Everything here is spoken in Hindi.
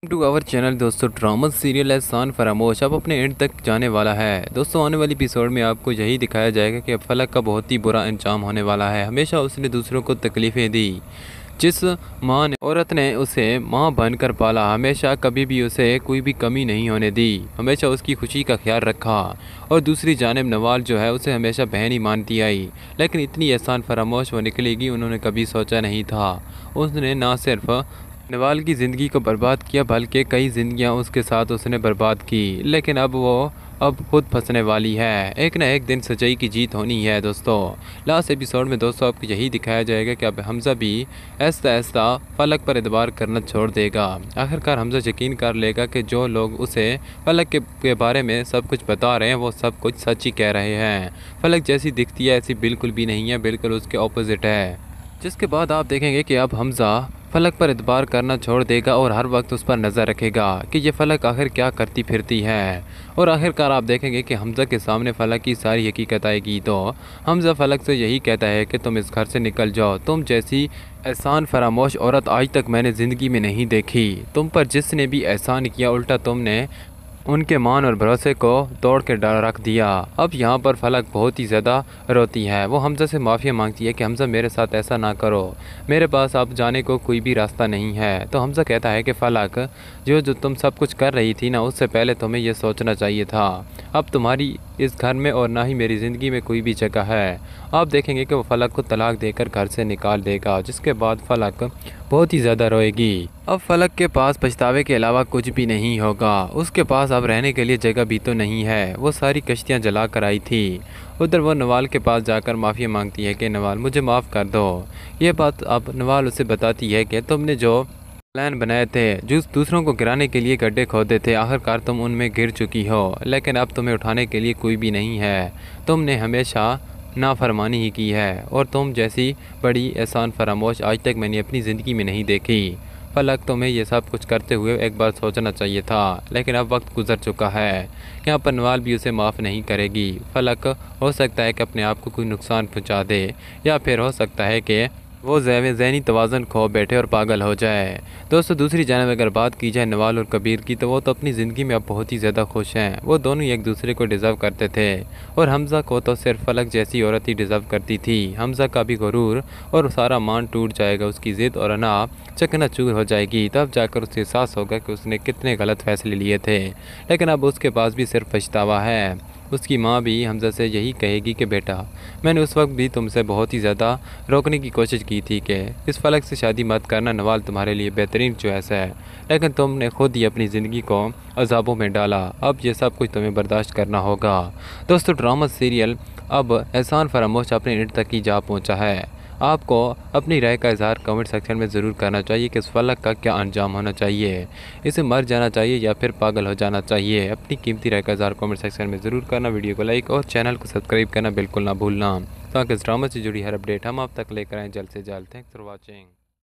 टू आवर चैनल दोस्तों, ड्रामा सीरियल एहसान फरामोश अब अपने एंड तक जाने वाला है। दोस्तों, आने वाली एपिसोड में आपको यही दिखाया जाएगा कि अब फलक का बहुत ही बुरा अंजाम होने वाला है। हमेशा उसने दूसरों को तकलीफ़ें दी। जिस माँ ने औरत ने उसे माँ बनकर पाला, हमेशा कभी भी उसे कोई भी कमी नहीं होने दी, हमेशा उसकी खुशी का ख्याल रखा। और दूसरी जानिब नवाल जो है उसे हमेशा बहन ही मानती आई। लेकिन इतनी एहसान फरामोश वो निकलेगी उन्होंने कभी सोचा नहीं था। उसने ना सिर्फ नवाल की ज़िंदगी को बर्बाद किया बल्कि कई ज़िंदगियां उसके साथ उसने बर्बाद की। लेकिन अब खुद फंसने वाली है। एक ना एक दिन सच्चाई की जीत होनी है। दोस्तों, लास्ट एपिसोड में दोस्तों आपको यही दिखाया जाएगा कि अब हमज़ा भी ऐसा ऐसा फलक पर एतबार करना छोड़ देगा। आखिरकार हमज़ा यकीन कर लेगा कि जो लोग उसे फलक के बारे में सब कुछ बता रहे हैं वो सब कुछ सच ही कह रहे हैं। फलक जैसी दिखती है ऐसी बिल्कुल भी नहीं है, बिल्कुल उसके ऑपोजिट है। जिसके बाद आप देखेंगे कि अब हमज़ा फलक पर एतबार करना छोड़ देगा और हर वक्त उस पर नज़र रखेगा कि ये फलक आखिर क्या करती फिरती है। और आखिरकार आप देखेंगे कि हमज़ा के सामने फलक की सारी हकीकत आएगी। तो हमज़ा फलक से यही कहता है कि तुम इस घर से निकल जाओ। तुम जैसी एहसान फरामोश औरत आज तक मैंने ज़िंदगी में नहीं देखी। तुम पर जिसने भी एहसान किया उल्टा तुमने उनके मान और भरोसे को तोड़ के रख दिया। अब यहाँ पर फलक बहुत ही ज़्यादा रोती है। वो हमज़ा से माफ़ी मांगती है कि हमज़ा मेरे साथ ऐसा ना करो, मेरे पास अब जाने को कोई भी रास्ता नहीं है। तो हमज़ा कहता है कि फलक, जो तुम सब कुछ कर रही थी ना, उससे पहले तुम्हें यह सोचना चाहिए था। अब तुम्हारी इस घर में और ना ही मेरी ज़िंदगी में कोई भी जगह है। आप देखेंगे कि वो फलक को तलाक देकर घर से निकाल देगा, जिसके बाद फलक बहुत ही ज़्यादा रोएगी। अब फलक के पास पछतावे के अलावा कुछ भी नहीं होगा। उसके पास अब रहने के लिए जगह भी तो नहीं है। वो सारी कश्तियाँ जला कर आई थी। उधर वो नवाल के पास जाकर माफ़ी मांगती है कि नवाल मुझे माफ़ कर दो। ये बात अब नवाल उसे बताती है कि तुमने जो प्लान बनाए थे, जो दूसरों को गिराने के लिए गड्ढे खोदे थे, आखिरकार तुम उनमें गिर चुकी हो। लेकिन अब तुम्हें उठाने के लिए कोई भी नहीं है। तुमने हमेशा नाफरमानी ही की है और तुम जैसी बड़ी एहसान फरामोश आज तक मैंने अपनी ज़िंदगी में नहीं देखी। फलक, तुम्हें ये सब कुछ करते हुए एक बार सोचना चाहिए था। लेकिन अब वक्त गुजर चुका है। यहाँ पर नवाल भी उसे माफ़ नहीं करेगी। फलक हो सकता है कि अपने आप को कोई नुकसान पहुँचा दे, या फिर हो सकता है कि वो ज़हनी तवाज़ुन खो बैठे और पागल हो जाए। दोस्तों, दूसरी जानब अगर बात की जाए नवाल और कबीर की, तो वो तो अपनी ज़िंदगी में अब बहुत ही ज़्यादा खुश हैं। वो दोनों ही एक दूसरे को डिज़र्व करते थे और हमज़ा को तो सिर्फ फलक जैसी औरत ही डिज़र्व करती थी। हमज़ा का भी गुरूर और सारा मान टूट जाएगा, उसकी ज़िद और अना चकनाचूर हो जाएगी। तब जाकर उसे एहसास होगा कि उसने कितने गलत फ़ैसले लिए थे। लेकिन अब उसके पास भी सिर्फ पछतावा है। उसकी माँ भी हमज़ा से यही कहेगी कि बेटा, मैंने उस वक्त भी तुमसे बहुत ही ज़्यादा रोकने की कोशिश की थी कि इस फलक से शादी मत करना, नवाल तुम्हारे लिए बेहतरीन चॉइस है। लेकिन तुमने खुद ही अपनी ज़िंदगी को अज़ाबों में डाला। अब ये सब कुछ तुम्हें बर्दाश्त करना होगा। दोस्तों, ड्रामा सीरियल अब एहसान फरामोश अपने एंड तक ही जा पहुँचा है। आपको अपनी राय का इजहार कमेंट सेक्शन में ज़रूर करना चाहिए कि इस फलक का क्या अंजाम होना चाहिए। इसे मर जाना चाहिए या फिर पागल हो जाना चाहिए। अपनी कीमती राय का इजहार कमेंट सेक्शन में ज़रूर करना। वीडियो को लाइक और चैनल को सब्सक्राइब करना बिल्कुल ना भूलना, ताकि इस ड्रामा से जुड़ी हर अपडेट हम आप तक लेकर आएँ जल्द से जल्द। Thanks for watching.